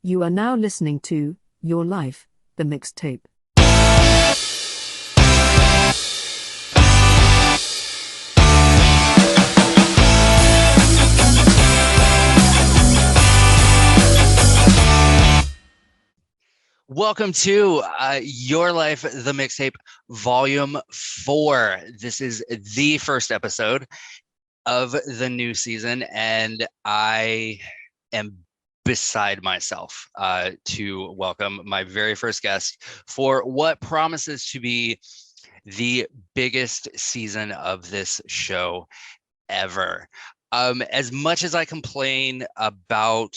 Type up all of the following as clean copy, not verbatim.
You are now listening to Your Life, the Mixtape. Welcome to Your Life, the Mixtape, Volume 4. This is the first episode of the new season, and I am beside myself to welcome my very first guest for what promises to be the biggest season of this show ever. As much as I complain about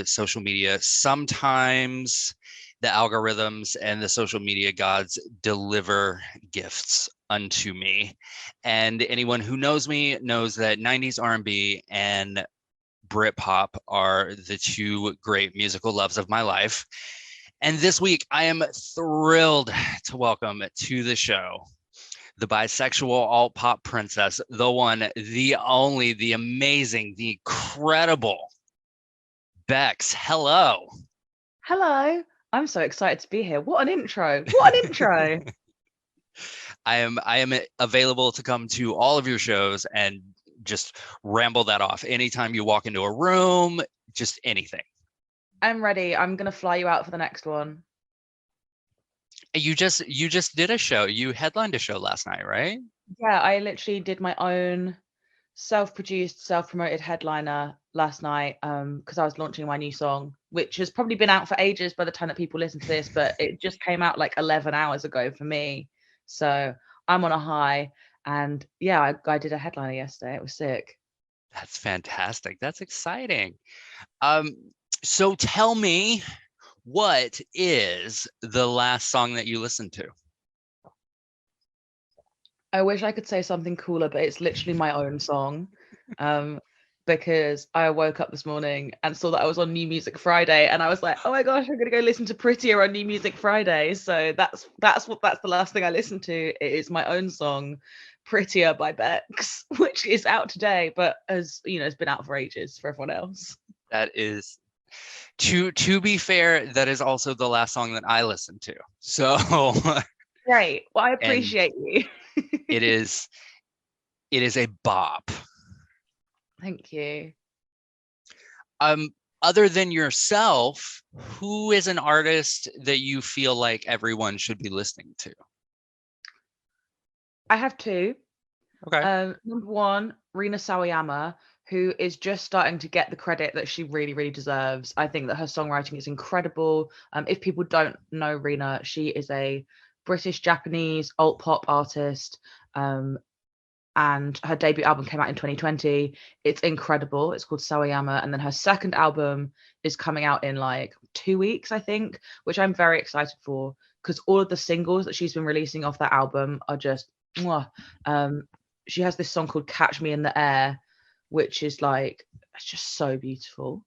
social media, sometimes the algorithms and the social media gods deliver gifts unto me. And anyone who knows me knows that 90s R&B and Britpop are the two great musical loves of my life. And this week, I am thrilled to welcome to the show the bisexual alt pop princess, the one, the only, the amazing, the incredible BEXX. Hello. Hello. I'm so excited to be here. What an intro. What an intro. I am available to come to all of your shows and just ramble that off anytime you walk into a room, just anything. I'm ready. I'm going to fly you out for the next one. You just did a show. You headlined a show last night, right? Yeah, I literally did my own self-produced, self-promoted headliner last night because I was launching my new song, which has probably been out for ages by the time that people listen to this, but it just came out like 11 hours ago for me. So I'm on a high. And yeah, I did a headliner yesterday. It was sick. That's fantastic. That's exciting. So tell me, what is the last song that you listened to? I wish I could say something cooler, but it's literally my own song. Because I woke up this morning and saw that I was on New Music Friday, and I was like, oh my gosh, I'm gonna go listen to Prettier on New Music Friday. So that's the last thing I listened to. It is my own song, Prettier by BEXX, which is out today, but as you know, it's been out for ages for everyone else. That is to be fair, that is also the last song that I listened to. So Great. Well, I and appreciate you. it is a bop. Thank you. Other than yourself, who is an artist that you feel like everyone should be listening to? I have two. Okay. Number one, Rina Sawayama, who is just starting to get the credit that she really, really deserves. I think that her songwriting is incredible. If people don't know Rina, she is a British Japanese alt pop artist. And her debut album came out in 2020. It's incredible. It's called Sawayama. And then her second album is coming out in like 2 weeks, I think, which I'm very excited for because all of the singles that she's been releasing off that album are just mwah. She has this song called Catch Me in the Air, which is like, it's just so beautiful.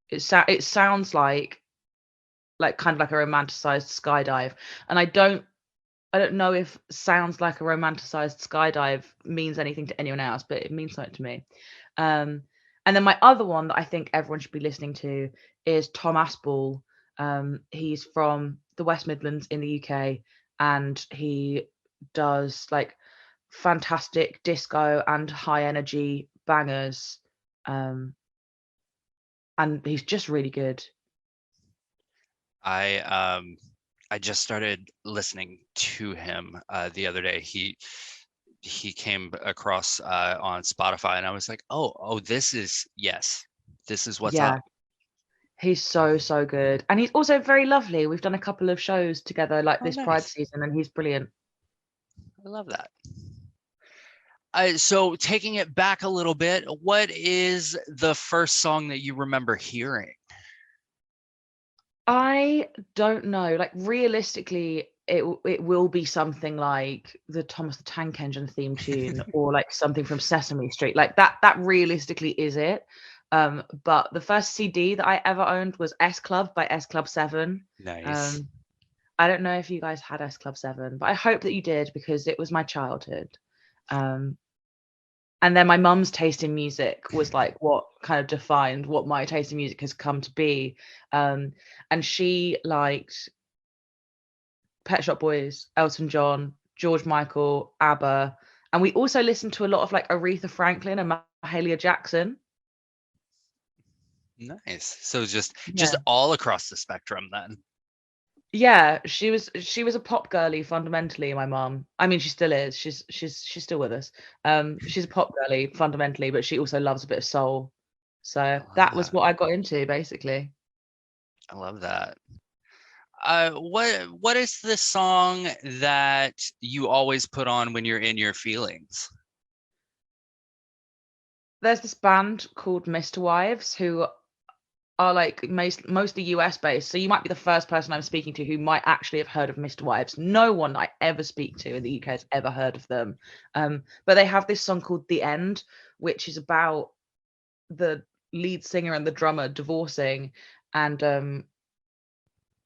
It sounds like kind of like a romanticized skydive. And I don't know if sounds like a romanticized skydive means anything to anyone else, but it means something to me. And then my other one that I think everyone should be listening to is Tom Aspel. He's from the West Midlands in the UK, and he does like fantastic disco and high energy bangers. And he's just really good. I just started listening to him the other day. He came across on Spotify, and I was like, oh, this is what's Yeah, up. he's so good. And he's also very lovely. We've done a couple of shows together like Oh, this Pride nice. season, and he's brilliant. I love that. So taking it back a little bit, what is the first song that you remember hearing? I don't know. Like realistically, it will be something like the Thomas the Tank Engine theme tune, or like something from Sesame Street. Like that realistically is it. But the first CD that I ever owned was S Club by S Club 7. Nice. Um, I don't know if you guys had S Club 7, but I hope that you did because it was my childhood. Um, And then my mum's taste in music was like what kind of defined what my taste in music has come to be. And she liked Pet Shop Boys, Elton John, George Michael, ABBA, and we also listened to a lot of like Aretha Franklin and Mahalia Jackson. Nice. So just Yeah. all across the spectrum then. Yeah, she was a pop girly fundamentally, my mum. I mean, she still is. She's still with us. She's a pop girly fundamentally, but she also loves a bit of soul. So that was what I got into basically. I love that. What is the song that you always put on when you're in your feelings? There's this band called Mr. Wives who are like mostly US based. So you might be the first person I'm speaking to who might actually have heard of Mr. Wives. No one I ever speak to in the UK has ever heard of them. But they have this song called The End, which is about the lead singer and the drummer divorcing, and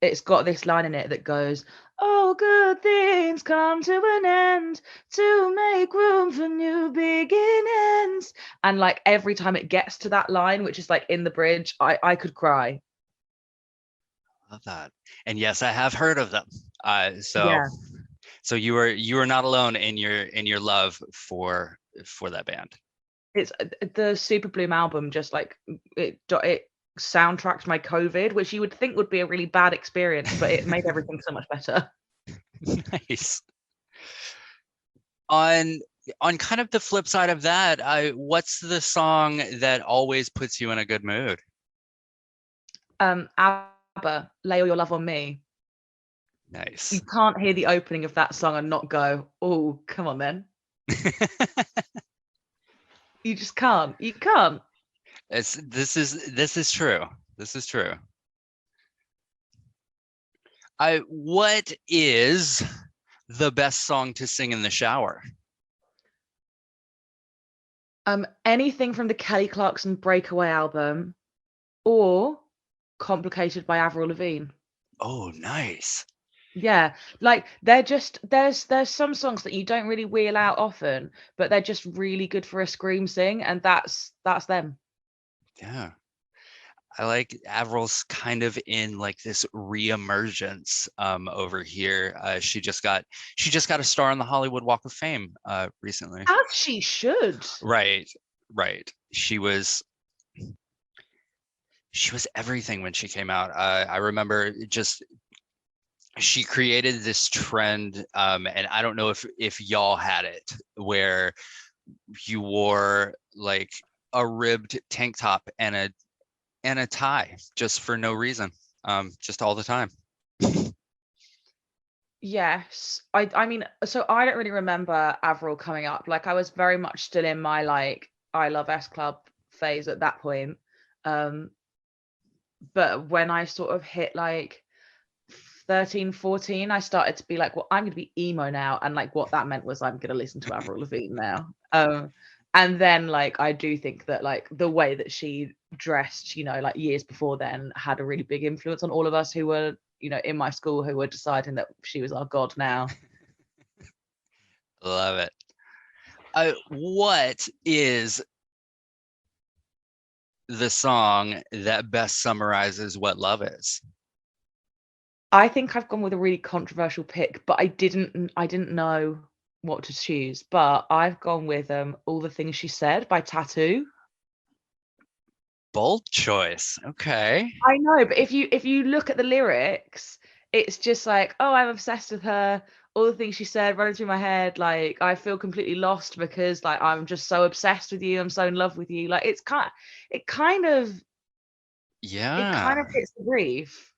it's got this line in it that goes, "Oh, good things come to an end to make room for new beginnings." And like every time it gets to that line, which is like in the bridge, I could cry. Love that. And yes, I have heard of them. Yeah. So you were not alone in your love for that band. It's the Super Bloom album, just like it soundtracked my COVID, which you would think would be a really bad experience, but it made everything so much better. Nice. On kind of the flip side of that, what's the song that always puts you in a good mood? ABBA, Lay All Your Love on Me. Nice. You can't hear the opening of that song and not go, "Oh, come on then." You just can't. You can't. This is true. This is true. What is the best song to sing in the shower? Anything from the Kelly Clarkson Breakaway album or Complicated by Avril Lavigne. Oh, nice. Yeah, like they're just there's some songs that you don't really wheel out often, but they're just really good for a scream sing, and that's them. Yeah. I like Avril's kind of in like this reemergence over here. She just got a star on the Hollywood Walk of Fame recently. As she should. Right. She was everything when she came out. I remember just she created this trend, and I don't know if y'all had it, where you wore like a ribbed tank top and a tie just for no reason, just all the time. Yes. I mean, so I don't really remember Avril coming up. Like I was very much still in my like I love S Club phase at that point. But when I sort of hit like 13, 14, I started to be like, well, I'm going to be emo now. And like what that meant was I'm going to listen to Avril Lavigne now. And then like I do think that like the way that she dressed, you know, like years before then had a really big influence on all of us who were, you know, in my school who were deciding that she was our god now. Love it. What is the song that best summarizes what love is? I think I've gone with a really controversial pick, but I didn't know what to choose. But I've gone with All the Things She Said by Tattoo. Bold choice. Okay. I know, but if you look at the lyrics, it's just like, oh, I'm obsessed with her. All the things she said running through my head, like I feel completely lost because like I'm just so obsessed with you. I'm so in love with you. Like it kind of hits the brief.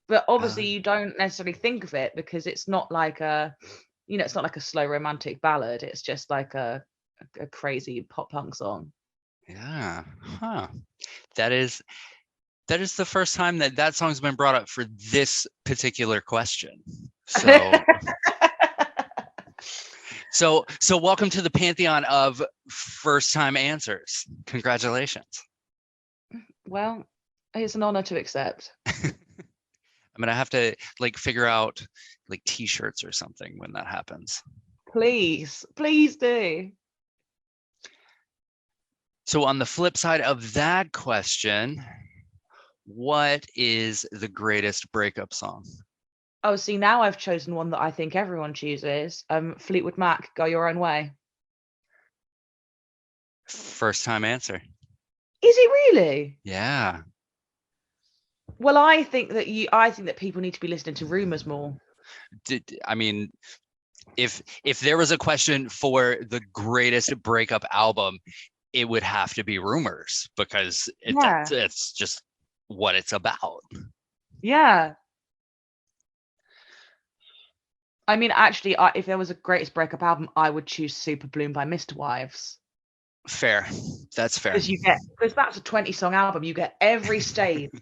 But obviously you don't necessarily think of it because it's not like it's not like a slow romantic ballad. It's just like a crazy pop punk song. Yeah. Huh. That is the first time that song's been brought up for this particular question. So so welcome to the pantheon of first time answers. Congratulations. Well, it's an honor to accept. I'm gonna have to like figure out like t-shirts or something when that happens. Please do. So on the flip side of that question, what is the greatest breakup song? Oh, see, now I've chosen one that I think everyone chooses. Fleetwood Mac, Go Your Own Way. First time answer. Is it really? Yeah. Well, I think that people need to be listening to Rumours more. I mean, if there was a question for the greatest breakup album, it would have to be Rumors, because it's just what it's about. Yeah. I mean, actually, if there was a greatest breakup album, I would choose Super Bloom by Mr. Wives. Fair. That's fair. Because that's a 20-song album. You get every stage,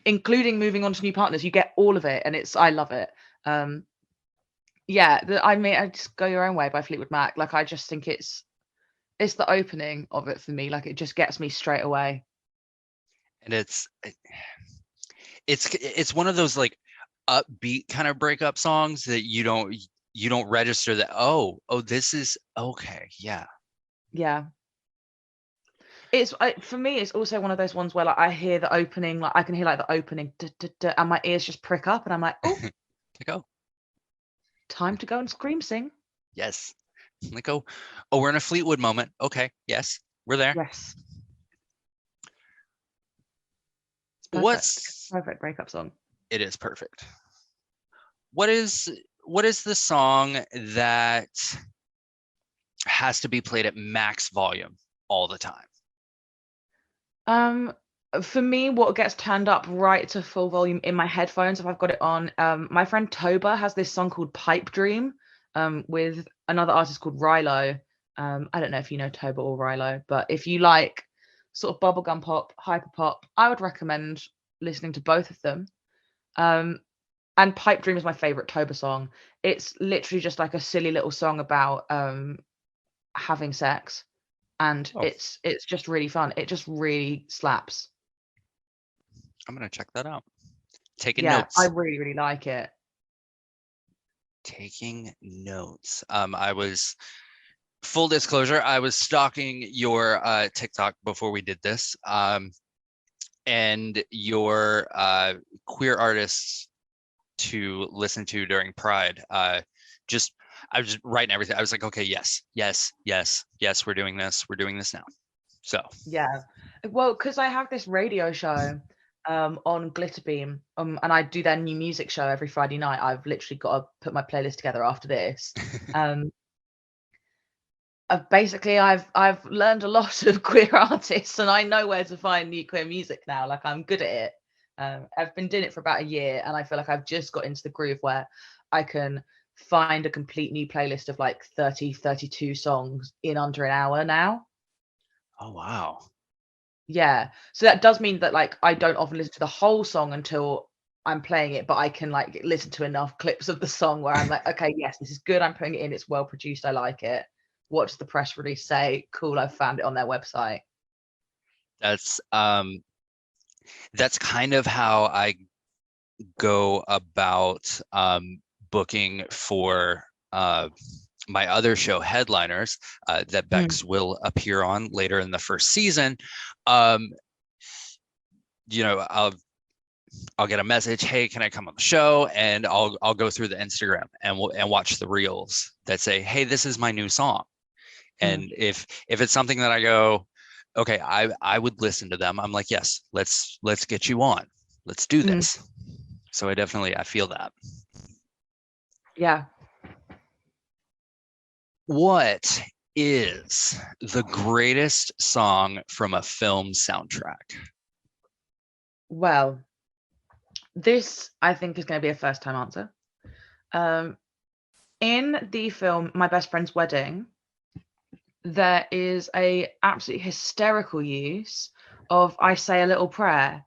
including moving on to new partners. You get all of it, and I love it. I just Go Your Own Way by Fleetwood Mac. Like, I just think it's the opening of it for me. Like, it just gets me straight away. And it's one of those like upbeat kind of breakup songs that you don't register that this is okay. Yeah. For me, it's also one of those ones where like I hear the opening, like I can hear like the opening, and my ears just prick up, and I'm like, oh, to go. Time to go and scream sing. Yes. Like, we're in a Fleetwood moment. Okay. Yes, we're there. Yes. What's perfect breakup song? It is perfect. What is the song that has to be played at max volume all the time? For me, what gets turned up right to full volume in my headphones, if I've got it on, my friend Toba has this song called Pipe Dream, with another artist called Rilo. I don't know if you know Toba or Rilo, but if you like sort of bubblegum pop, hyper pop, I would recommend listening to both of them. And Pipe Dream is my favorite Toba song. It's literally just like a silly little song about having sex, and it's just really fun. It just really slaps. I'm gonna check that out. Taking notes. I really, really like it. Taking notes. I was, full disclosure, I was stalking your TikTok before we did this. And your queer artists to listen to during Pride. I was just writing everything. I was like, okay, yes, we're doing this. We're doing this now. So yeah, well, because I have this radio show on Glitterbeam, and I do their new music show every Friday night. I've literally got to put my playlist together after this. I've learned a lot of queer artists, and I know where to find new queer music now. Like, I'm good at it. I've been doing it for about a year, and I feel like I've just got into the groove where I can find a complete new playlist of like 32 songs in under an hour now. Oh, wow. Yeah. So that does mean that like I don't often listen to the whole song until I'm playing it, but I can like listen to enough clips of the song where I'm like, okay, yes, this is good. I'm putting it in. It's well produced. I like it. What does the press release say? Cool, I've found it on their website. That's kind of how I go about booking for my other show, Headliners, that BEXX will appear on later in the first season. I'll get a message, hey, can I come on the show? And I'll go through the Instagram and watch the reels that say, hey, this is my new song. And if it's something that I go, okay, I would listen to them, I'm like, yes, let's get you on. Let's do this. So I feel that. Yeah. What is the greatest song from a film soundtrack? Well, this I think is going to be a first time answer. In the film My Best Friend's Wedding, there is a absolutely hysterical use of I Say a Little Prayer.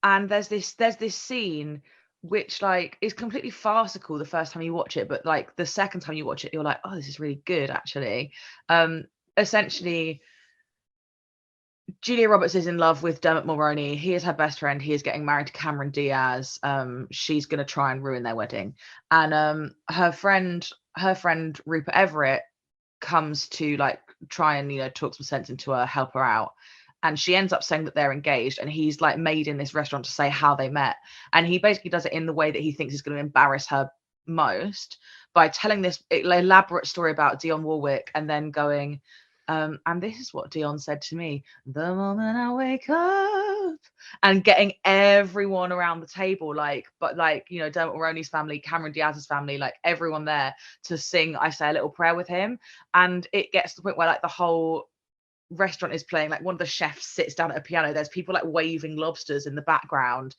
And there's this scene which like is completely farcical the first time you watch it, but like the second time you watch it, you're like, oh, this is really good, actually. Essentially, Julia Roberts is in love with Dermot Mulroney. He is her best friend. He is getting married to Cameron Diaz. She's going to try and ruin their wedding. And her friend Rupert Everett comes to like try and, you know, talk some sense into her, help her out. And she ends up saying that they're engaged, and he's like made in this restaurant to say how they met. And he basically does it in the way that he thinks is going to embarrass her most, by telling this elaborate story about Dionne Warwick, and then going, and this is what Dion said to me the moment I wake up, and getting everyone around the table, like, but like, you know, Dermot Mulroney's family, Cameron Diaz's family, like everyone there to sing I Say a Little Prayer with him. And it gets to the point where like the whole restaurant is playing, like one of the chefs sits down at a piano, there's people like waving lobsters in the background.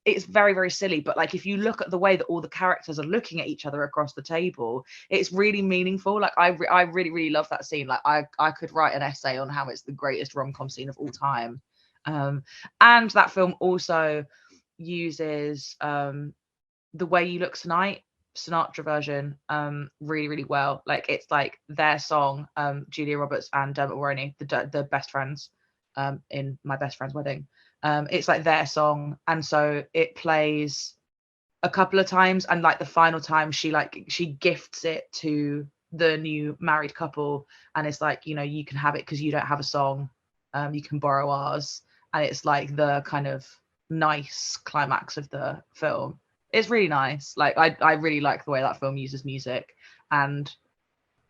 It's very, very silly, but like if you look at the way that all the characters are looking at each other across the table, it's really meaningful. Like I really, really love that scene. Like I could write an essay on how it's the greatest rom-com scene of all time. And that film also uses The Way You Look Tonight, Sinatra version, really, really well. Like it's like their song, Julia Roberts and Dermot Mulroney, the best friends, in My Best Friend's Wedding. It's like their song, and so it plays a couple of times, and like the final time she gifts it to the new married couple, and it's like, you know, you can have it because you don't have a song, you can borrow ours. And it's like the kind of nice climax of the film. It's really nice. Like I really like the way that film uses music, and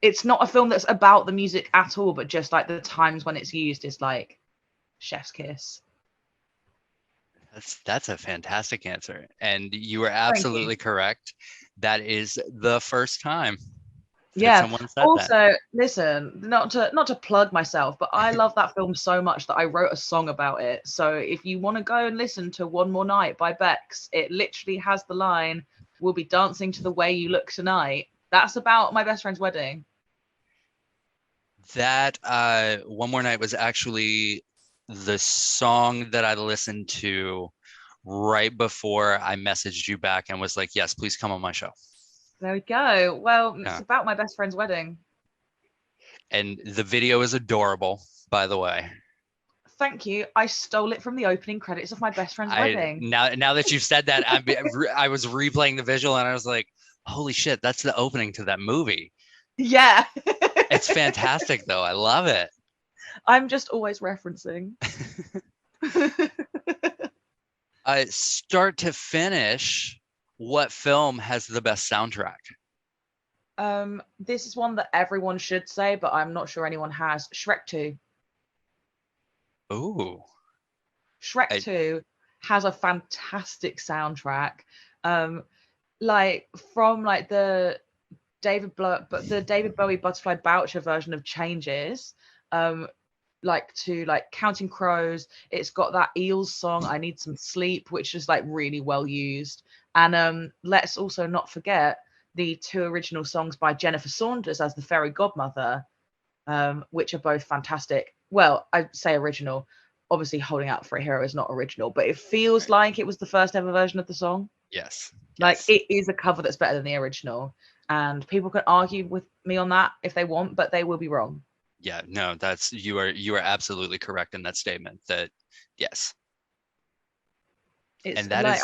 it's not a film that's about the music at all, but just like the times when it's used is like chef's kiss. That's a fantastic answer, and you are absolutely correct. That is the first time that someone said also, that. Listen, not to plug myself, but I love that film so much that I wrote a song about it. So if you want to go and listen to One More Night by BEXX, it literally has the line, "We'll be dancing to the way you look tonight." That's about my best friend's wedding. That One More Night was actually the song that I listened to right before I messaged you back and was like, yes, please come on my show. There we go. Well, it's about my best friend's wedding. And the video is adorable, by the way. Thank you. I stole it from the opening credits of my best friend's wedding. Now that you've said that, I was replaying the visual and I was like, holy shit, that's the opening to that movie. Yeah. It's fantastic, though. I love it. I'm just always referencing. Start to finish, what film has the best soundtrack? This is one that everyone should say, but I'm not sure anyone has. Shrek 2. Ooh. Shrek 2 has a fantastic soundtrack. Like from like the David Bowie Butterfly Boucher version of Changes, like to like Counting Crows. It's got that Eels song, I Need Some Sleep, which is like really well used. And let's also not forget the two original songs by Jennifer Saunders as the fairy godmother, which are both fantastic. Well, I say original. Obviously, Holding Out for a Hero is not original, but it feels like it was the first ever version of the song. Yes. Like it is a cover that's better than the original. And people can argue with me on that if they want, but they will be wrong. Yeah, no, you are absolutely correct in that statement. That yes. It's and that like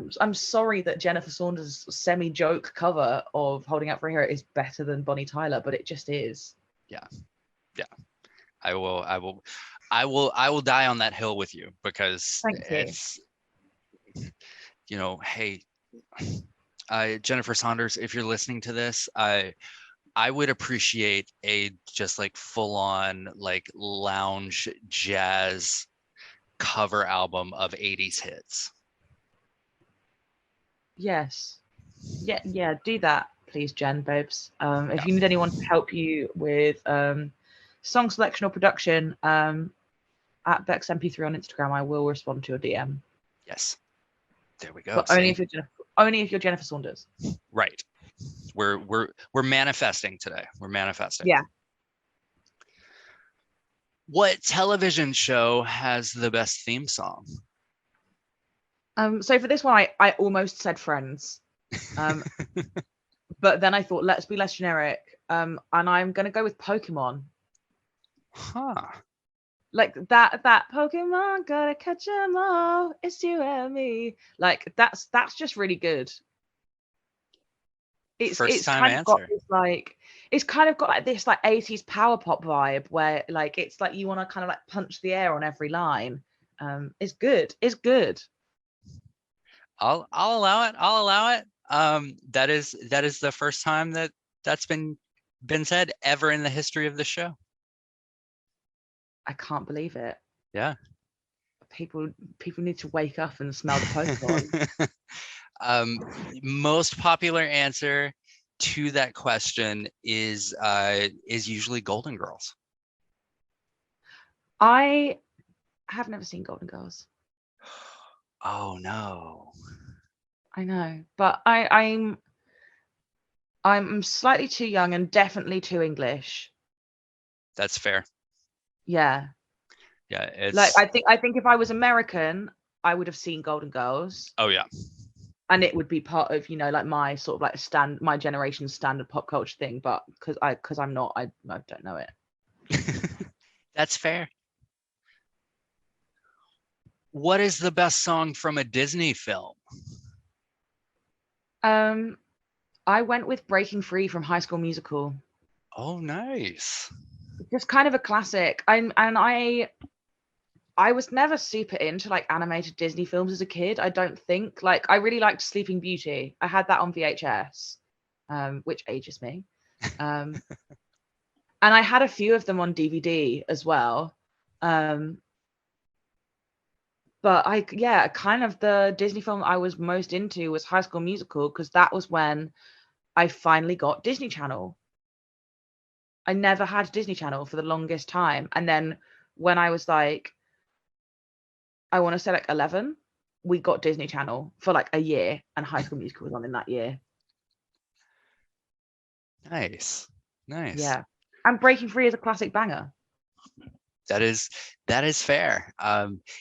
is I'm sorry that Jennifer Saunders' semi-joke cover of Holding Out for a Hero is better than Bonnie Tyler, but it just is. Yeah. I will die on that hill with you, because it's, you know, hey, Jennifer Saunders, if you're listening to this, I would appreciate a just like full-on like lounge jazz cover album of 80s hits. Yes. Yeah, do that, please, Jen, babes. If you need anyone to help you with song selection or production, at BEXX MP3 on Instagram, I will respond to your DM. Yes. There we go. But only if you're Jennifer Saunders. Right. We're manifesting today. We're manifesting. Yeah. What television show has the best theme song? So for this one, I almost said Friends. But then I thought, let's be less generic. And I'm gonna go with Pokemon. Huh. Like that Pokemon, gotta catch 'em all. It's you and me. Like that's just really good. First it's time kind of got answer. this like it's kind of got like this like 80s power pop vibe where like it's like you want to kind of like punch the air on every line. It's good. It's good. I'll allow it. I'll allow it. That is the first time that's been said ever in the history of the show. I can't believe it. Yeah. People need to wake up and smell the popcorn. Most popular answer to that question is usually Golden Girls. I have never seen Golden Girls. Oh no. I know, but I'm slightly too young and definitely too English. That's fair. Yeah. Yeah, it's Like I think if I was American, I would have seen Golden Girls. Oh yeah. And it would be part of, you know, like my sort of like my generation's standard pop culture thing, but because I'm not, I don't know it. That's fair. What is the best song from a Disney film? I went with Breaking Free from High School Musical. Oh, nice. Just kind of a classic. I was never super into like animated Disney films as a kid. I don't think. Like I really liked Sleeping Beauty. I had that on VHS, which ages me. And I had a few of them on DVD as well. But kind of the Disney film I was most into was High School Musical because that was when I finally got Disney Channel. I never had Disney Channel for the longest time. And then when I was like, I want to say like 11, we got Disney Channel for like a year and High School Musical was on in that year. Nice. Yeah. And Breaking Free is a classic banger. That is fair.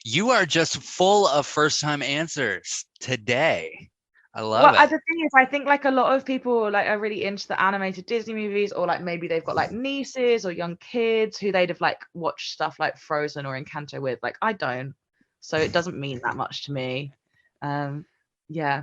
You are just full of first time answers today. I love it. The thing is, I think like a lot of people like are really into the animated Disney movies, or like maybe they've got like nieces or young kids who they'd have like watched stuff like Frozen or Encanto with. Like I don't, so it doesn't mean that much to me. Yeah.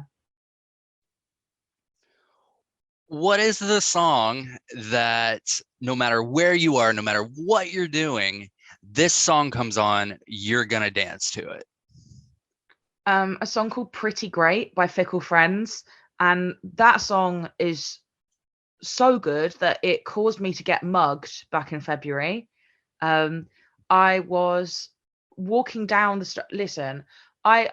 What is the song that no matter where you are, no matter what you're doing, this song comes on, you're gonna dance to it? A song called Pretty Great by Fickle Friends. And that song is so good that it caused me to get mugged back in February. I was walking down the street. Listen, I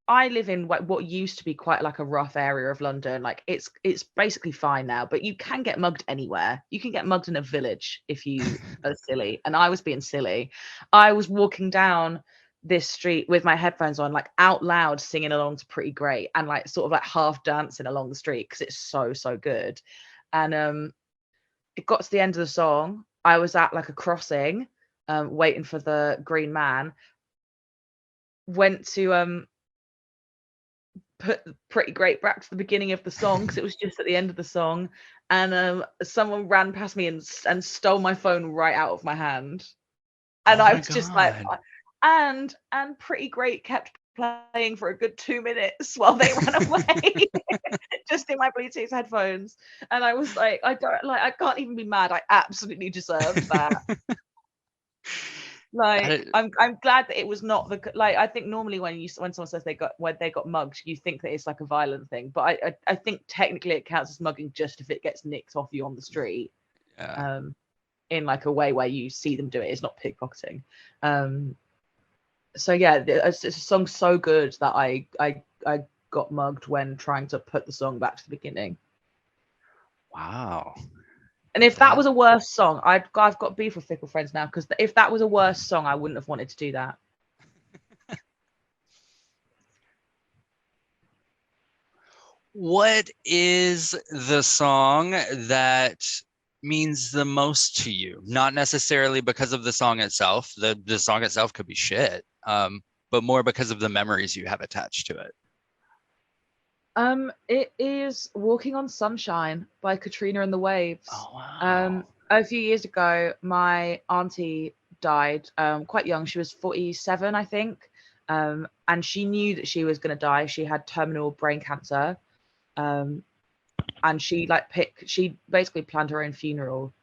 live in what used to be quite like a rough area of London. Like it's basically fine now, but you can get mugged anywhere. You can get mugged in a village if you are silly. And I was being silly. I was walking down this street with my headphones on, like out loud singing along to Pretty Great and like sort of like half dancing along the street because it's so good. And it got to the end of the song. I was at like a crossing, waiting for the green man. Went to put Pretty Great back to the beginning of the song because it was just at the end of the song, and someone ran past me and stole my phone right out of my hand, and I was just like, and Pretty Great kept playing for a good 2 minutes while they ran away just in my Bluetooth headphones, and I was like, I can't even be mad. I absolutely deserved that. Like I'm glad that it was not the like. I think normally when someone says they got mugged, you think that it's like a violent thing, but I think technically it counts as mugging just if it gets nicked off you on the street. Yeah. In like a way where you see them do it. It's not pickpocketing. So yeah, it's a song so good that I got mugged when trying to put the song back to the beginning. Wow. And if that was a worse song, I've got beef with Fickle Friends now, because if that was a worse song, I wouldn't have wanted to do that. What is the song that means the most to you? Not necessarily because of the song itself. The song itself could be shit, but more because of the memories you have attached to it. It is Walking on Sunshine by Katrina and the Waves. Oh, wow. A few years ago, my auntie died quite young. She was 47, I think. And she knew that she was going to die. She had terminal brain cancer. and she basically planned her own funeral,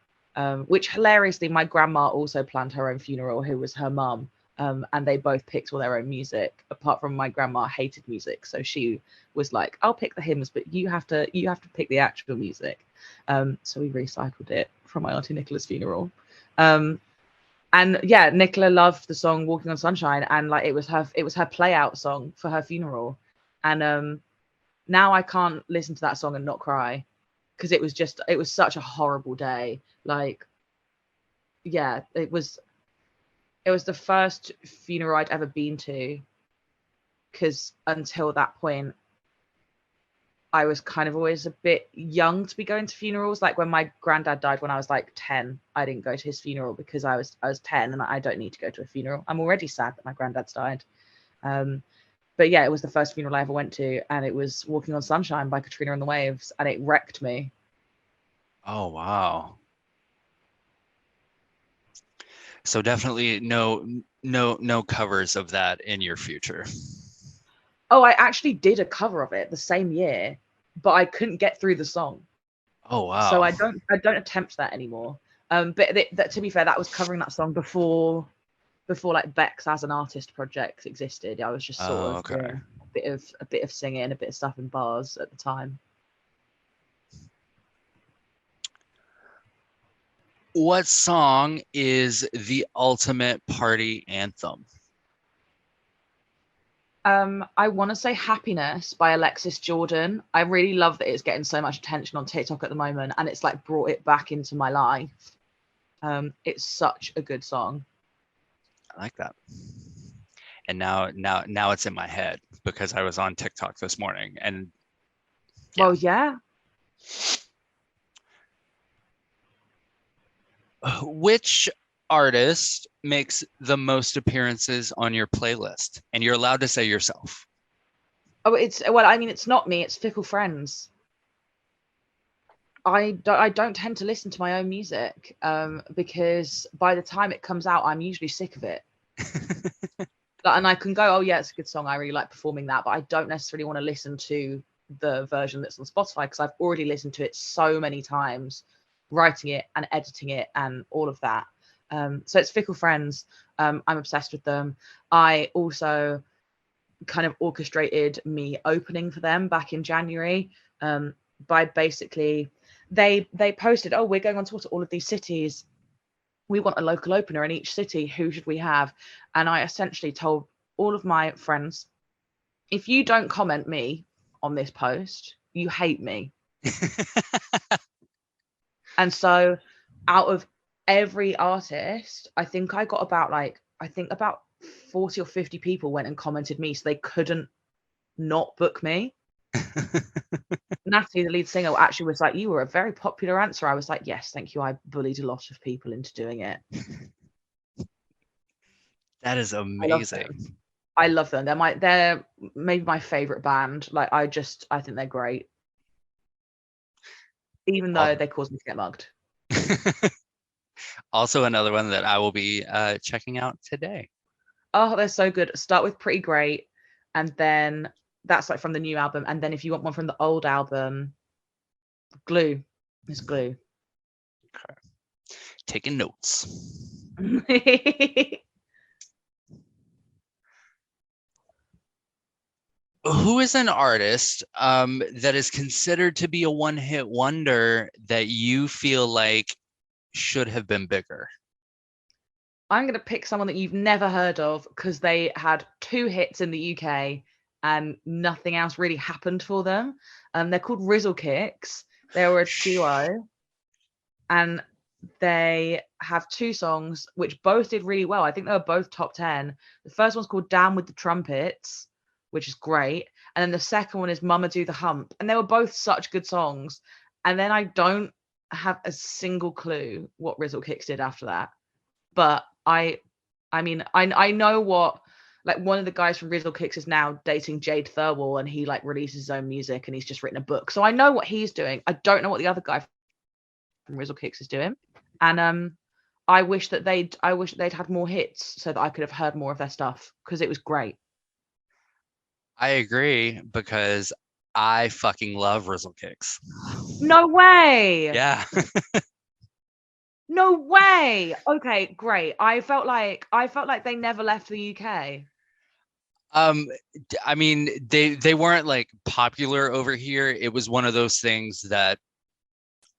which hilariously my grandma also planned her own funeral, who was her mum. And they both picked all their own music, apart from my grandma hated music, so she was like, I'll pick the hymns, but you have to pick the actual music. So we recycled it from my auntie Nicola's funeral. And yeah, Nicola loved the song Walking on Sunshine, and like it was her play out song for her funeral. And now I can't listen to that song and not cry, because it was such a horrible day. Like, yeah, it was the first funeral I'd ever been to, because until that point I was kind of always a bit young to be going to funerals. Like when my granddad died when I was like 10, I didn't go to his funeral because I was 10 and I don't need to go to a funeral. I'm already sad that my granddad's died. But yeah, it was the first funeral I ever went to, and it was Walking on Sunshine by Katrina and the Waves, and it wrecked me. Oh, wow. So definitely no covers of that in your future. Oh, I actually did a cover of it the same year, but I couldn't get through the song. Oh, wow. So I don't attempt that anymore. But to be fair, that was covering that song before like BEXX as an artist project existed. I was just sort of doing a bit of singing, a bit of stuff in bars at the time. What song is the ultimate party anthem? I want to say Happiness by Alexis Jordan. I really love that it's getting so much attention on TikTok at the moment, and it's like brought it back into my life. It's such a good song. I like that. And now it's in my head because I was on TikTok this morning, and yeah. Well, yeah. Which artist makes the most appearances on your playlist? And you're allowed to say yourself. Oh, it's not me, it's Fickle Friends. I don't tend to listen to my own music, because by the time it comes out, I'm usually sick of it. And I can go, oh yeah, it's a good song, I really like performing that, but I don't necessarily want to listen to the version that's on Spotify, because I've already listened to it so many times, writing it and editing it and all of that. So it's Fickle Friends. I'm obsessed with them. I also kind of orchestrated me opening for them back in January, by basically they posted, oh, we're going on tour to all of these cities, we want a local opener in each city, who should we have? And I essentially told all of my friends, if you don't comment me on this post, you hate me. And so out of every artist, I think I got about 40 or 50 people went and commented me, so they couldn't not book me. Natalie, the lead singer, actually was like, you were a very popular answer. I was like, yes, thank you. I bullied a lot of people into doing it. That is amazing. I love them. They're maybe my favorite band. Like, I think they're great. Even though they cause me to get mugged. Also another one that I will be checking out today. Oh, they're so good. Start with Pretty Great, and then that's like from the new album. And then if you want one from the old album, Glue. It's Glue. Okay. Taking notes. Who is an artist that is considered to be a one-hit wonder that you feel like should have been bigger? I'm going to pick someone that you've never heard of, because they had 2 hits in the UK and nothing else really happened for them. They're called Rizzle Kicks. They were a duo, and they have 2 songs which both did really well. I think they were both top 10. The first one's called Down with the Trumpets, which is great. And then the second one is Mama Do the Hump. And they were both such good songs. And then I don't have a single clue what Rizzle Kicks did after that. But I know what, like, one of the guys from Rizzle Kicks is now dating Jade Thirlwall, and he like releases his own music, and he's just written a book. So I know what he's doing. I don't know what the other guy from Rizzle Kicks is doing. And I wish they'd had more hits so that I could have heard more of their stuff, because it was great. I agree, because I fucking love Rizzle Kicks. No way. Yeah. No way. Okay, great. I felt like they never left the UK. I mean, they weren't like popular over here. It was one of those things that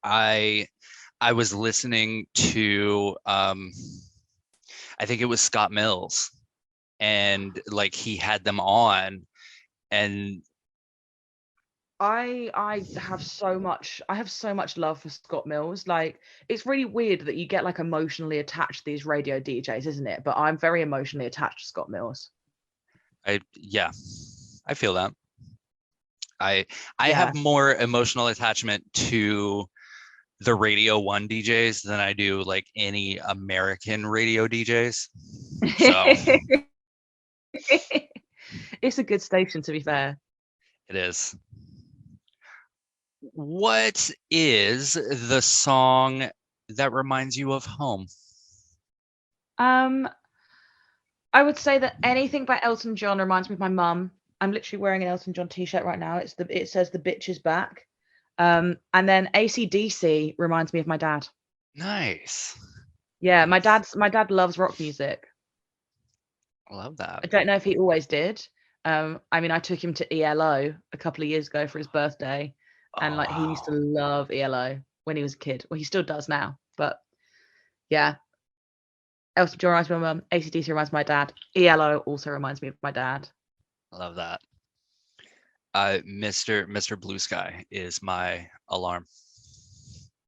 I was listening to I think it was Scott Mills, and like he had them on, and I have so much love for Scott Mills. Like, it's really weird that you get like emotionally attached to these radio DJs, isn't it? But I'm very emotionally attached to Scott Mills. I feel that. I Yeah. have more emotional attachment to the Radio 1 DJs than I do like any American radio DJs. So It's a good station, to be fair. it is. What is the song that reminds you of home? I would say that anything by Elton John reminds me of my mum. I'm literally wearing an Elton John t-shirt right now. It says "The Bitch Is Back." And then AC/DC reminds me of my dad. Nice. Yeah, Nice. my dad loves rock music. I love that. I don't know if he always did. I mean, I took him to ELO a couple of years ago for his birthday, and like he used to love ELO when he was a kid. Well, he still does now, but yeah. Elton John reminds me of my mum. AC/DC reminds me of my dad. ELO also reminds me of my dad. I love that. Mr. Blue Sky is my alarm.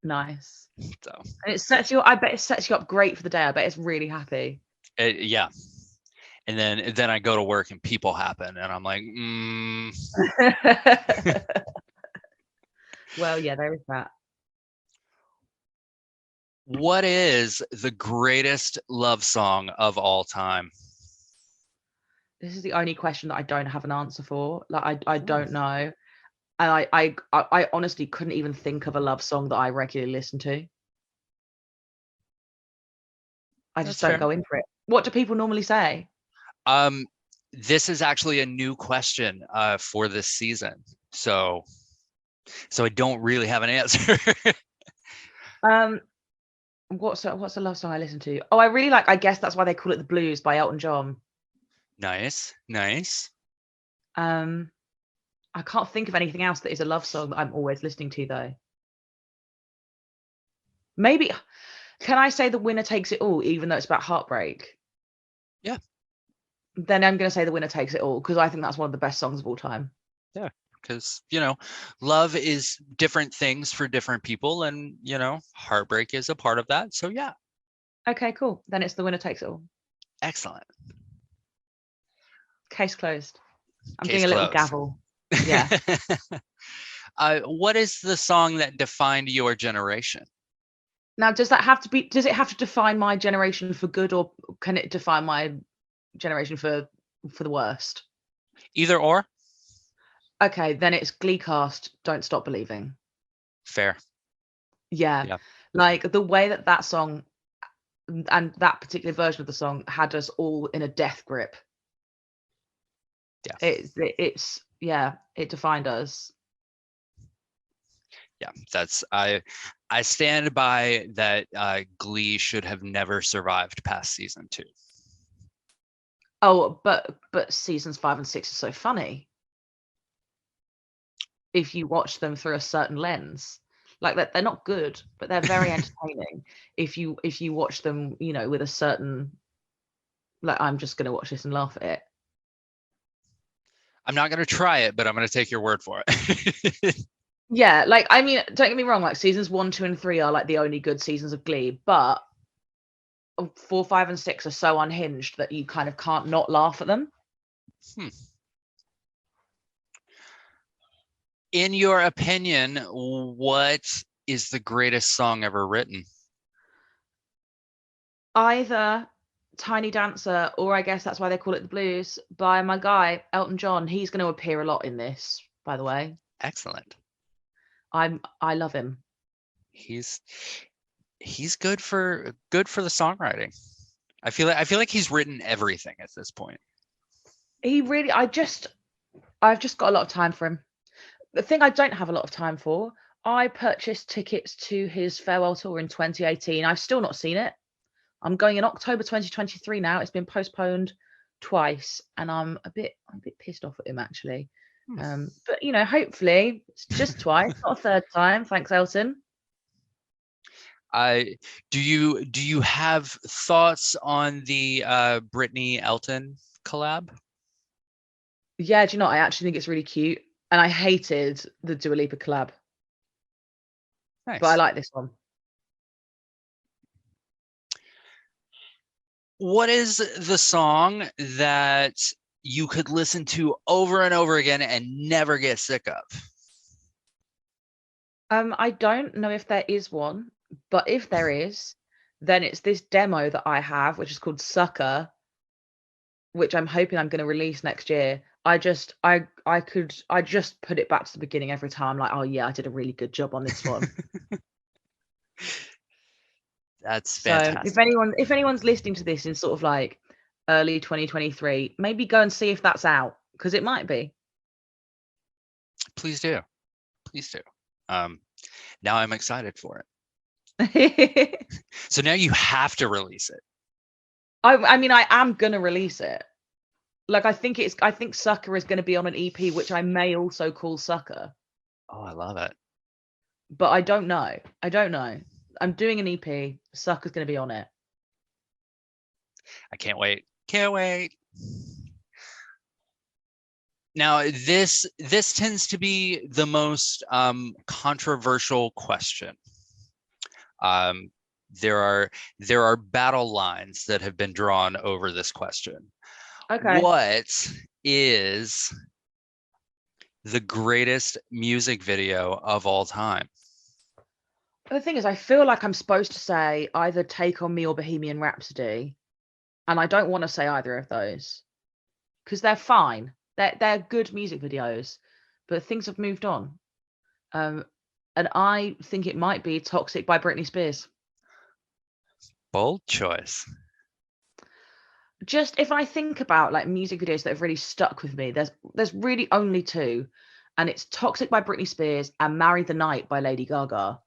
Nice. So And I bet it sets you up great for the day. I bet it's really happy. yeah. And then I go to work and people happen and I'm like, Well, yeah, there is that. What is the greatest love song of all time? This is the only question that I don't have an answer for. Like, I don't know. And I honestly couldn't even think of a love song that I regularly listen to. I just don't go in for it. What do people normally say? This is actually a new question for this season. So I don't really have an answer. What's a love song I listen to? Oh, I really like I Guess That's Why They Call It the Blues by Elton John. Nice. I can't think of anything else that is a love song that I'm always listening to, though. Maybe, can I say The Winner Takes It All, even though it's about heartbreak? Yeah. Then I'm going to say The Winner Takes It All, because I think that's one of the best songs of all time. Yeah, because, love is different things for different people, and, heartbreak is a part of that. So, yeah. Okay, cool. Then it's The Winner Takes It All. Excellent. Case closed. I'm Case doing a little closed. gavel. Yeah. What is the song that defined your generation? Now, does it have to define my generation for good, or can it define my generation for the worst? Either or. Okay, then it's Glee cast Don't Stop Believing. Fair. Yeah. Like the way that song and that particular version of the song had us all in a death grip. Yeah. It defined us. Yeah, that's I stand by that. Glee should have never survived past season 2. Oh, but seasons 5 and 6 are so funny if you watch them through a certain lens. Like that, they're not good, but they're very entertaining if you watch them, with a certain, like, I'm just going to watch this and laugh at it. I'm not going to try it, but I'm going to take your word for it. Yeah, like, I mean, don't get me wrong, like seasons 1, 2, and 3 are like the only good seasons of Glee, but 4, 5, and 6 are so unhinged that you kind of can't not laugh at them. In your opinion, what is the greatest song ever written? Either Tiny Dancer, or I Guess That's Why They Call It the Blues, by my guy Elton John. He's going to appear a lot in this, by the way. Excellent. I love him. He's good for the songwriting. I feel like he's written everything at this point. He really, I've just got a lot of time for him. The thing I don't have a lot of time for I purchased tickets to his farewell tour in 2018. I've still not seen it. I'm going in October 2023 now. It's been postponed twice, and I'm a bit pissed off at him actually. But you know, hopefully it's just twice, not a third time. Thanks, Elton. Do you have thoughts on the Britney Elton collab? Yeah, do you know, I actually think it's really cute, and I hated the Dua Lipa collab, Nice. but I like this one. What is the song that you could listen to over and over again and never get sick of? I don't know if there is one, but if there is, then it's this demo that I have, which is called Sucker, which I'm hoping I'm going to release next year. I just put it back to the beginning every time, like, oh yeah, I did a really good job on this one. That's So fantastic. if anyone's listening to this in sort of like early 2023, maybe go and see if that's out, because it might be. Please do. Now I'm excited for it. So now you have to release it. I mean, I am gonna release it. Like, I think Sucker is going to be on an EP, which I may also call Sucker. Oh, I love it. But I don't know. I'm doing an EP. Sucker's going to be on it. I can't wait. Now, this tends to be the most controversial question. There are battle lines that have been drawn over this question. Okay. What is the greatest music video of all time? The thing is, I feel like I'm supposed to say either Take On Me or Bohemian Rhapsody, and I don't want to say either of those because they're fine. They're good music videos, but things have moved on. And I think it might be Toxic by Britney Spears. Bold choice. Just if I think about like music videos that have really stuck with me, there's really only two, and it's Toxic by Britney Spears and Marry the Night by Lady Gaga.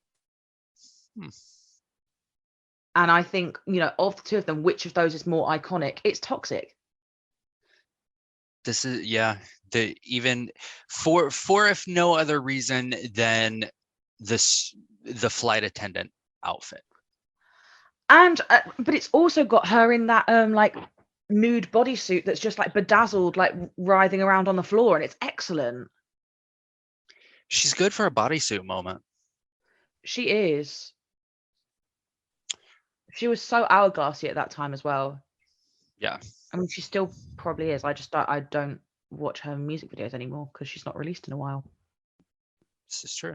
And I think, you know, of the two of them, which of those is more iconic? It's Toxic. This is, yeah, even for if no other reason than the flight attendant outfit. And but it's also got her in that like nude bodysuit that's just like bedazzled, like writhing around on the floor, and it's excellent. She's good for a bodysuit moment. She is. She was so hourglassy at that time as well. Yeah. I mean, she still probably is. I don't watch her music videos anymore because she's not released in a while. This is true.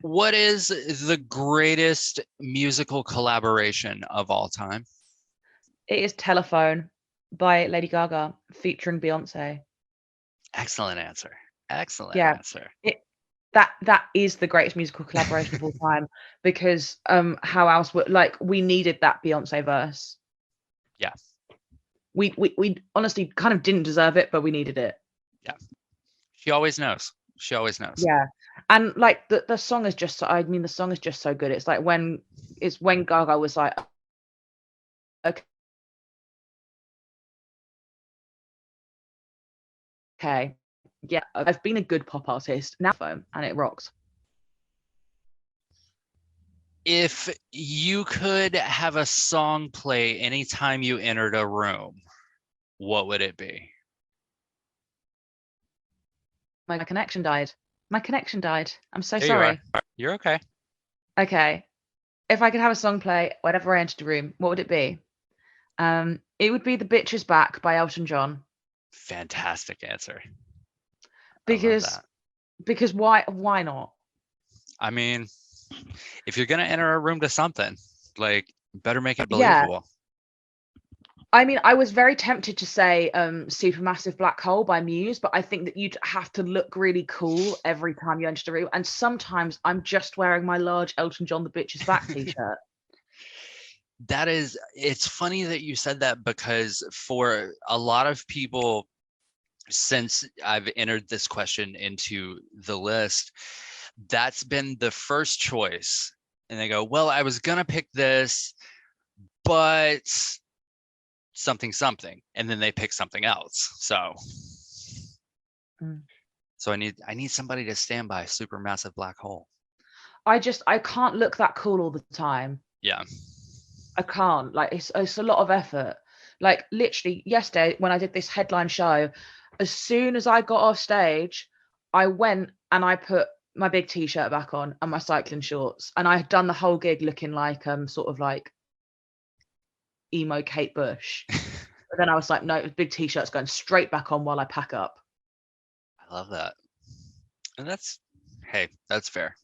What is the greatest musical collaboration of all time? It is Telephone by Lady Gaga featuring Beyonce. Excellent answer. Answer. That is the greatest musical collaboration of all time, because how else would, like, we needed that Beyonce verse. Yeah. We honestly kind of didn't deserve it, but we needed it. Yeah. She always knows. Yeah. And like the song is just, I mean, the song is just so good. It's like when Gaga was like, okay, yeah, I've been a good pop artist now, and it rocks. If you could have a song play anytime you entered a room, what would it be? My connection died. I'm so There sorry. You're okay. Okay. If I could have a song play whenever I entered a room, what would it be? It would be The Bitch Is Back by Elton John. Fantastic answer. Because why not? I mean, if you're gonna enter a room to something, like, better make it believable. Yeah. I mean, I was very tempted to say Supermassive Black Hole by Muse, but I think that you'd have to look really cool every time you enter the room. And sometimes I'm just wearing my large Elton John The Bitch Is Back t-shirt. It's funny that you said that, because for a lot of people, since I've entered this question into the list, That's been the first choice. And they go, well, I was gonna pick this, but something. And then they pick something else. So so I need somebody to stand by Supermassive Black Hole. I can't look that cool all the time. Yeah. I can't. Like, it's a lot of effort. Like, literally yesterday when I did this headline show, as soon as I got off stage, I went and I put my big t-shirt back on and my cycling shorts, and I had done the whole gig looking like sort of like emo Kate Bush. But then I was like, no, big t-shirt's going straight back on while I pack up. I love that. And that's fair.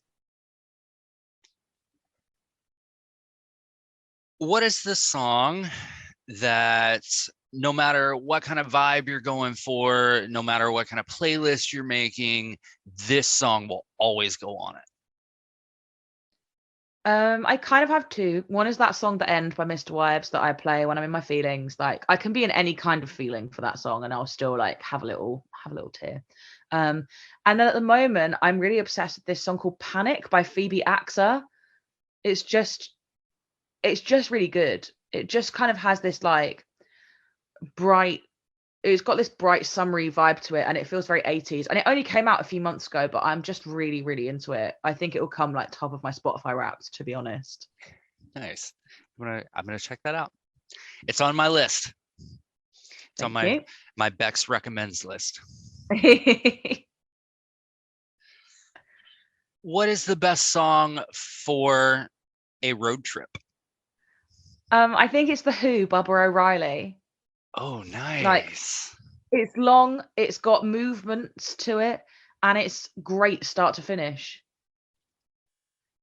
What is the song that no matter what kind of vibe you're going for, no matter what kind of playlist you're making, this song will always go on it? I kind of have two. One is that song The End by Mr. Wipes that I play when I'm in my feelings. Like, I can be in any kind of feeling for that song and I'll still like have a little tear. And then at the moment I'm really obsessed with this song called Panic by Phoebe Axer. It's just really good. It just kind of has this like it's got this bright summery vibe to it, and it feels very 80s, and it only came out a few months ago, but I'm just really, really into it. I think it will come like top of my Spotify Wrapped, to be honest. Nice. I'm gonna check that out. It's on my list. It's on my BEXX recommends list. What is the best song for a road trip? I think it's The Who, Barbara O'Reilly. Oh, nice. Like, it's long, it's got movements to it, and it's great start to finish.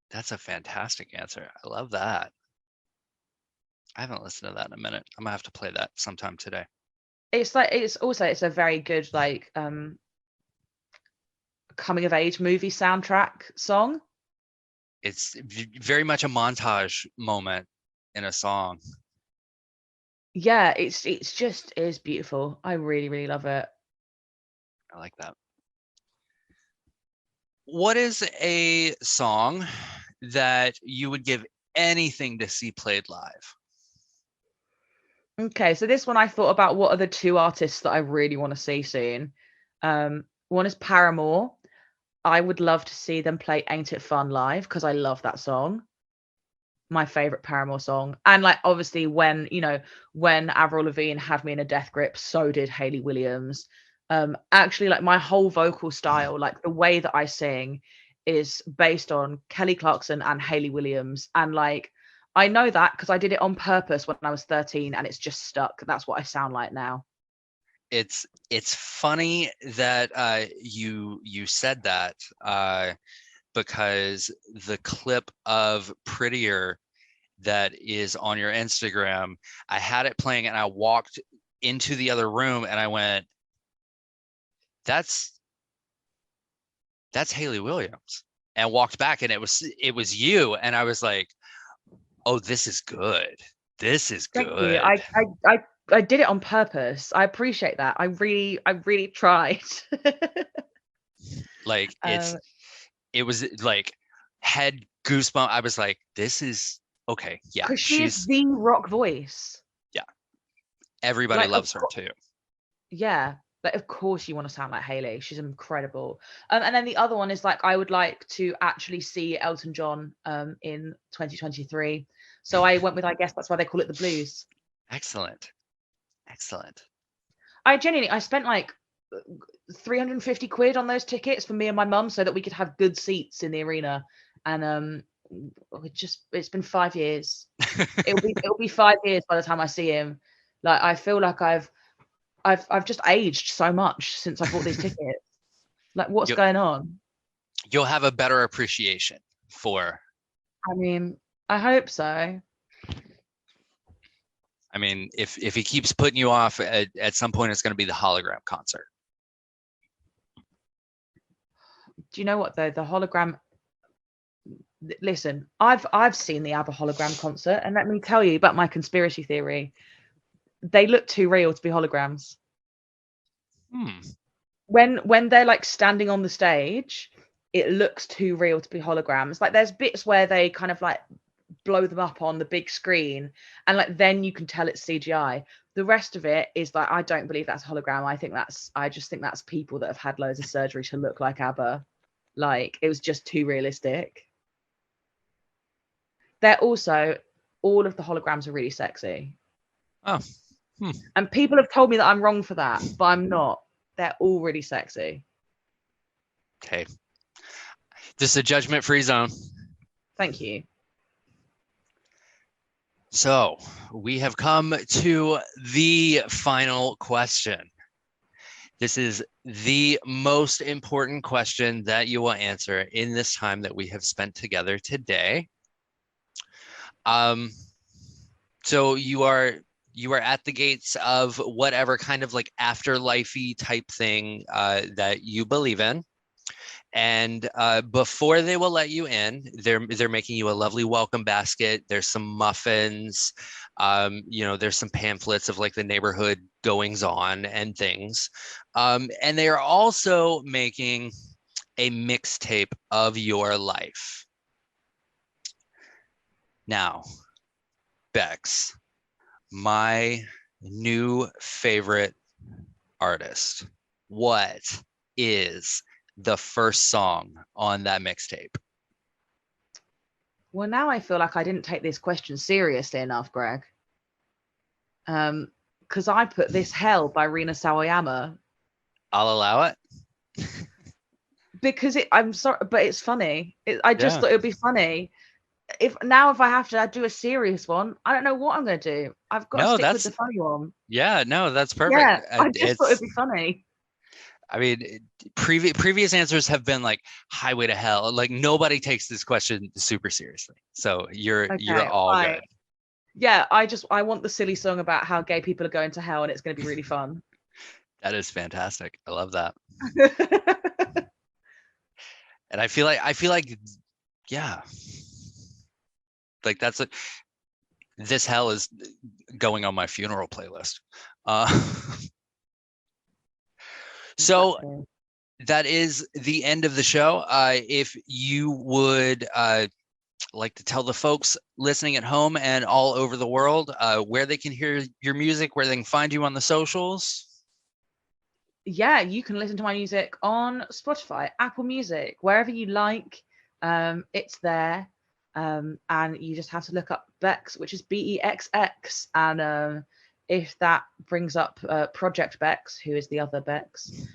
That's a fantastic answer. I love that. I haven't listened to that in a minute. I'm gonna have to play that sometime today. It's like, it's a very good like coming of age movie soundtrack song. It's very much a montage moment in a song. Yeah, it's beautiful. I really, really love it. I like that. What is a song that you would give anything to see played live? Okay, so this one I thought about what are the two artists that I really want to see soon. One is Paramore. I would love to see them play Ain't It Fun live because I love that song. My favorite Paramore song. And like, obviously when Avril Lavigne had me in a death grip, so did Hayley Williams. Actually, like, my whole vocal style, like the way that I sing, is based on Kelly Clarkson and Hayley Williams. And like, I know that because I did it on purpose when I was 13 and it's just stuck. That's what I sound like now. It's funny that you said that because the clip of Prettier that is on your Instagram, I had it playing and I walked into the other room and I went, that's Hayley Williams, and walked back and it was you, and I was like, oh, this is good. This is good. Thank you. I did it on purpose. I appreciate that. I really tried. Like, it was like head goosebump. I was like, this is okay. Yeah, because she's the rock voice. Yeah, everybody loves her too. Yeah, like, of course you want to sound like Hayley. She's incredible. And then the other one is like, I would like to actually see Elton John in 2023. So I went with, I guess that's why they call it the blues. Excellent. I spent like 350 quid on those tickets for me and my mum so that we could have good seats in the arena. And it's been 5 years. It'll be 5 years by the time I see him. Like, I feel like I've just aged so much since I bought these tickets. Like, what's going on? You'll have a better appreciation for. I mean, I hope so. I mean, if he keeps putting you off, at some point it's going to be the hologram concert. Do you know what though? The hologram. Listen, I've seen the ABBA hologram concert, and let me tell you about my conspiracy theory. They look too real to be holograms. When they're like standing on the stage, it looks too real to be holograms. Like there's bits where they kind of like blow them up on the big screen and like then you can tell it's CGI. The rest of it is like, I don't believe that's a hologram. I just think that's people that have had loads of surgery to look like ABBA. Like it was just too realistic. They're also, all of the holograms are really sexy. Oh. And people have told me that I'm wrong for that, but I'm not. They're all really sexy. Okay. This is a judgment-free zone. Thank you. So we have come to the final question. This is the most important question that you will answer in this time that we have spent together today. So you are at the gates of whatever kind of like afterlife-y type thing that you believe in. And before they will let you in, they're making you a lovely welcome basket. There's some muffins, there's some pamphlets of like the neighborhood goings on and things. And they are also making a mixtape of your life. Now, BEXX, my new favorite artist, what is the first song on that mixtape? Well, now I feel like I didn't take this question seriously enough, Greg. Because I put This Hell by Rina Sawayama. I'll allow it. Because I'm sorry, but it's funny. I just thought it would be funny. If I have to do a serious one, I don't know what I'm going to do. I've got to stick with the funny one. Yeah, no, that's perfect. Yeah, I just thought it'd be funny. I mean, previous answers have been like Highway to Hell. Like nobody takes this question super seriously. So you're all good. Yeah, I want the silly song about how gay people are going to hell and it's going to be really fun. That is fantastic. I love that. And I feel like yeah. Like that's This Hell is going on my funeral playlist. So that is the end of the show. If you would like to tell the folks listening at home and all over the world where they can hear your music, where they can find you on the socials. Yeah, you can listen to my music on Spotify, Apple Music, wherever you like. It's there. And you just have to look up BEXX, which is BEXX. And if that brings up Project BEXX, who is the other BEXX,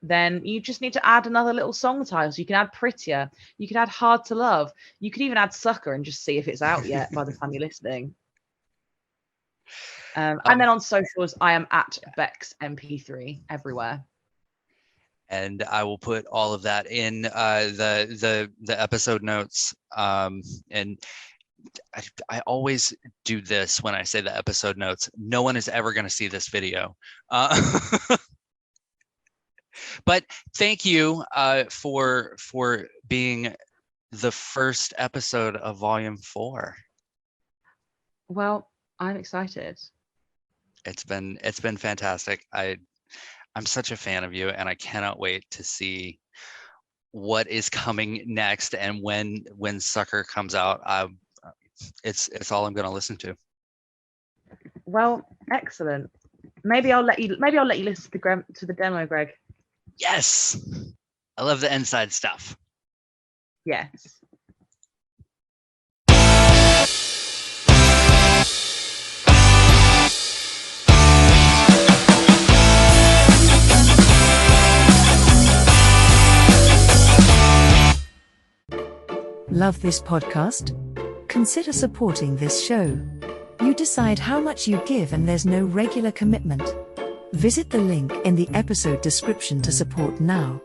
then you just need to add another little song title. So you can add Prettier, you can add Hard to Love, you could even add Sucker and just see if it's out yet by the time you're listening. And then on socials, I am at BEXX MP3 everywhere. And I will put all of that in the episode notes. And I always do this when I say the episode notes. No one is ever going to see this video. But thank you for being the first episode of Volume 4. Well, I'm excited. It's been fantastic. I'm such a fan of you, and I cannot wait to see what is coming next. And when Sucker comes out, it's all I'm going to listen to. Well, excellent. Maybe I'll let you listen to the demo, Greg. Yes, I love the inside stuff. Yes. Love this podcast? Consider supporting this show. You decide how much you give and there's no regular commitment. Visit the link in the episode description to support now.